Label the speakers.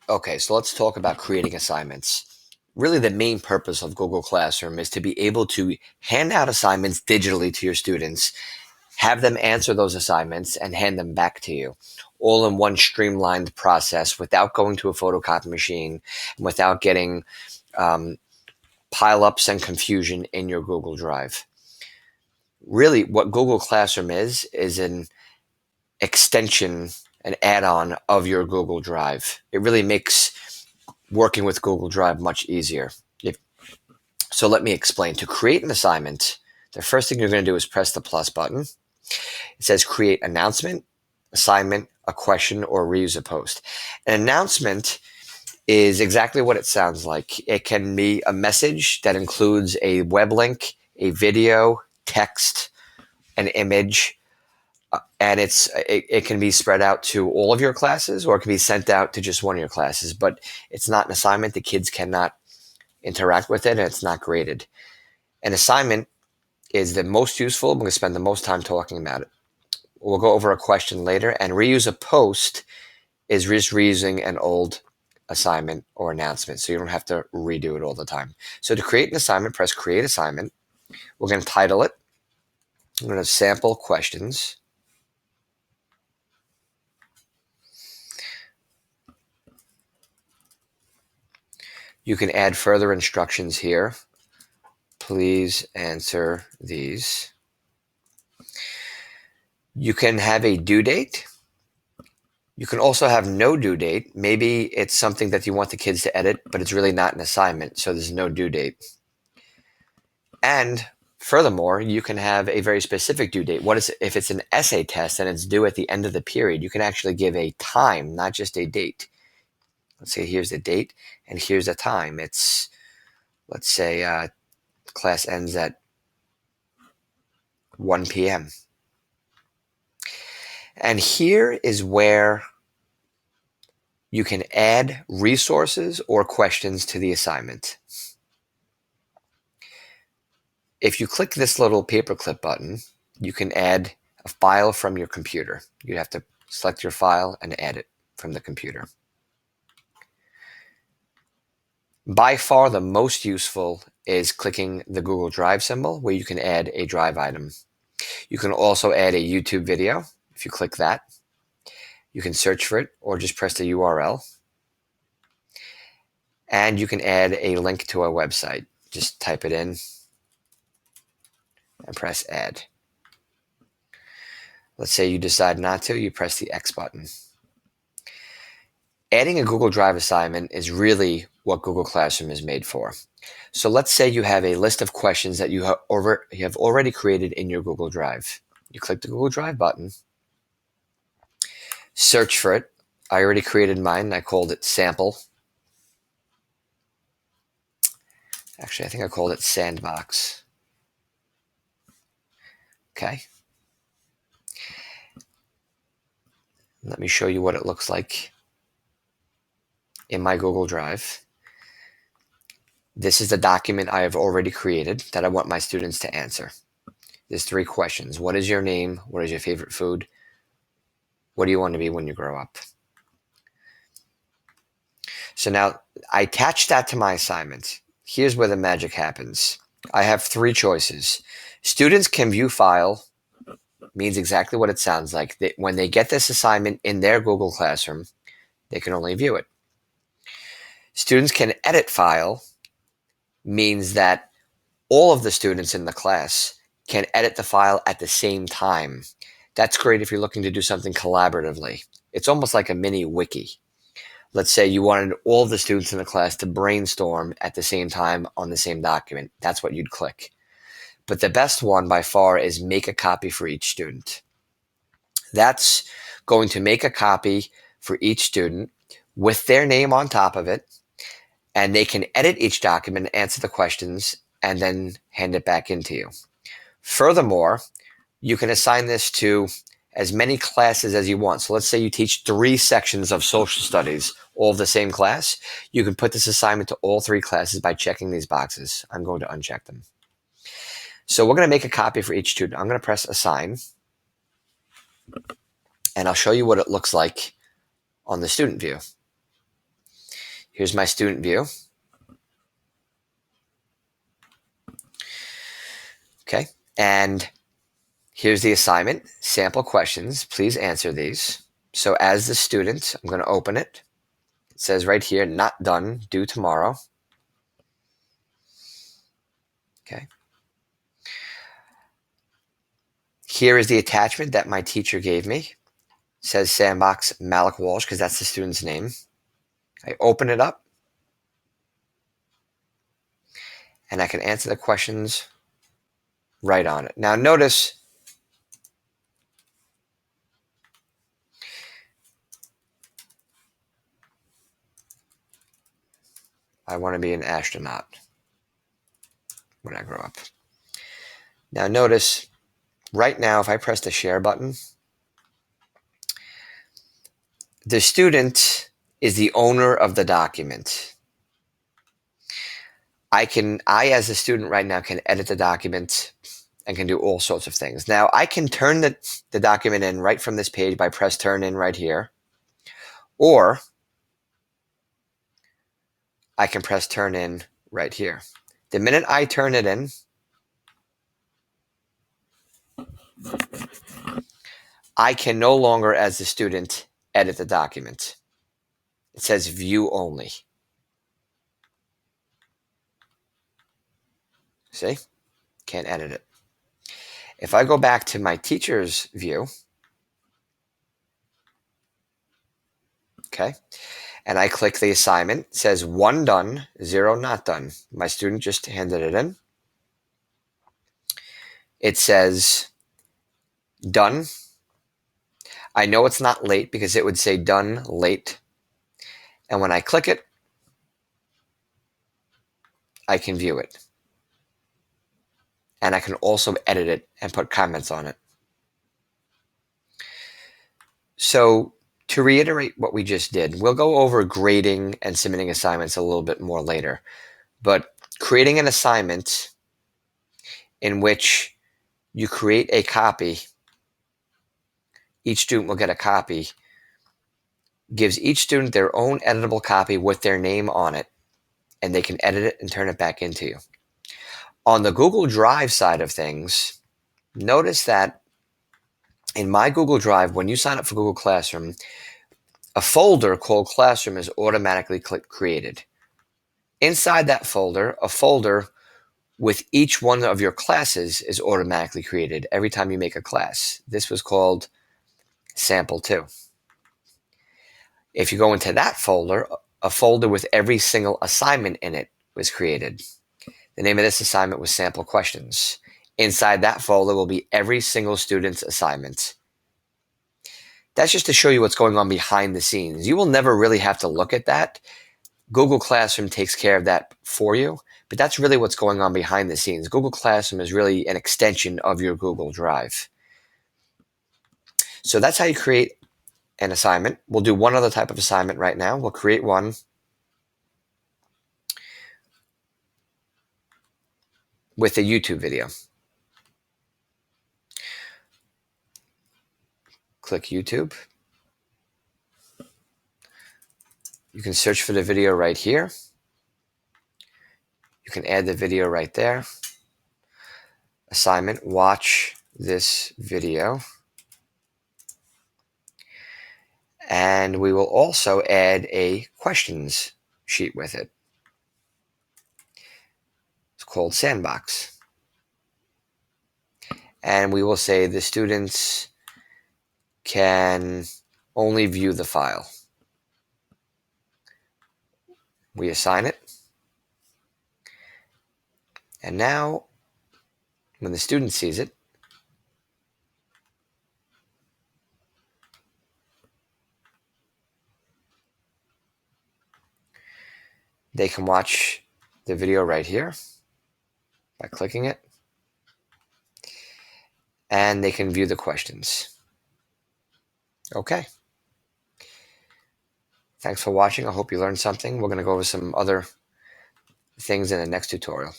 Speaker 1: Okay, so let's talk about creating assignments. Really, the main purpose of Google Classroom is to be able to hand out assignments digitally to your students, have them answer those assignments, and hand them back to you, all in one streamlined process without going to a photocopy machine and without getting um, pileups and confusion in your Google Drive. Really, what Google Classroom is an extension, an add-on of your Google Drive. It really makes working with Google Drive much easier. So let me explain. To create an assignment, the first thing you're going to do is press the plus button. It says create announcement, assignment, a question, or reuse a post. An announcement is exactly what it sounds like. It can be a message that includes a web link, a video, text, an image, and it can be spread out to all of your classes, or it can be sent out to just one of your classes. But it's not an assignment. The kids cannot interact with it, and it's not graded. An assignment is the most useful. I'm going to spend the most time talking about it. We'll go over a question later. And reuse a post is just reusing an old assignment or announcement, so you don't have to redo it all the time. So to create an assignment, press create assignment. We're going to title it. I'm going to sample questions. You can add further instructions here. Please answer these. You can have a due date. You can also have no due date. Maybe it's something that you want the kids to edit, but it's really not an assignment, so there's no due date. And furthermore, you can have a very specific due date. What is if it's an essay test and it's due at the end of the period? You can actually give a time, not just a date. Let's say here's the date and here's the time. It's, let's say, class ends at 1 p.m. And here is where you can add resources or questions to the assignment. If you click this little paperclip button, you can add a file from your computer. You have to select your file and add it from the computer. By far the most useful is clicking the Google Drive symbol, where you can add a drive item. You can also add a YouTube video. If you click that, you can search for it or just press the URL. And you can add a link to our website. Just type it in and press add. Let's say you decide not to, you press the X button. Adding a Google Drive assignment is really what Google Classroom is made for. So let's say you have a list of questions that you have already created in your Google Drive. You click the Google Drive button, search for it. I already created mine. I called it sample. Actually, I think I called it sandbox. Okay. Let me show you what it looks like in my Google Drive. This is the document I have already created that I want my students to answer. There's 3 questions. What is your name? What is your favorite food? What do you want to be when you grow up? So now I attach that to my assignment. Here's where the magic happens. I have 3 choices. Students can view file, means exactly what it sounds like. When they get this assignment in their Google Classroom, they can only view it. Students can edit file, means that all of the students in the class can edit the file at the same time. That's great if you're looking to do something collaboratively. It's almost like a mini wiki. Let's say you wanted all of the students in the class to brainstorm at the same time on the same document. That's what you'd click. But the best one by far is make a copy for each student. That's going to make a copy for each student with their name on top of it, and they can edit each document, answer the questions, and then hand it back into you. Furthermore, you can assign this to as many classes as you want. So let's say you teach 3 sections of social studies, all of the same class. You can put this assignment to all 3 classes by checking these boxes. I'm going to uncheck them. So we're going to make a copy for each student. I'm going to press assign, and I'll show you what it looks like on the student view. Here's my student view. Okay, and here's the assignment, sample questions. Please answer these. So as the student, I'm going to open it. It says right here, not done, due tomorrow. Okay. Here is the attachment that my teacher gave me. It says Sandbox Malik Walsh because that's the student's name. I open it up and I can answer the questions right on it. Now notice I want to be an astronaut when I grow up. Now notice right now if I press the share button, the student is the owner of the document. I as a student right now can edit the document and can do all sorts of things. Now I can turn the document in right from this page by press turn in right here, or I can press turn in right here. The minute I turn it in, I can no longer, as the student, edit the document. It says view only. See? Can't edit it. If I go back to my teacher's view, okay, and I click the assignment, it says 1 done, 0 not done. My student just handed it in. It says done. I know it's not late because it would say done late. And when I click it, I can view it. And I can also edit it and put comments on it. So to reiterate what we just did, we'll go over grading and submitting assignments a little bit more later. But creating an assignment in which you create a copy, each student will get a copy, gives each student their own editable copy with their name on it, and they can edit it and turn it back into you. On the Google Drive side of things, notice that in my Google Drive, when you sign up for Google Classroom, a folder called Classroom is automatically created. Inside that folder, a folder with each one of your classes is automatically created every time you make a class. This was called Sample 2. If you go into that folder, a folder with every single assignment in it was created. The name of this assignment was Sample Questions. Inside that folder will be every single student's assignment. That's just to show you what's going on behind the scenes. You will never really have to look at that. Google Classroom takes care of that for you, but that's really what's going on behind the scenes. Google Classroom is really an extension of your Google Drive. So that's how you create an assignment. We'll do one other type of assignment right now. We'll create one with a YouTube video. Click YouTube. You can search for the video right here. You can add the video right there. Assignment, watch this video. And we will also add a questions sheet with it. It's called Sandbox. And we will say the students can only view the file. We assign it. And now, when the student sees it, they can watch the video right here by clicking it. And they can view the questions. Okay. Thanks for watching. I hope you learned something. We're going to go over some other things in the next tutorial.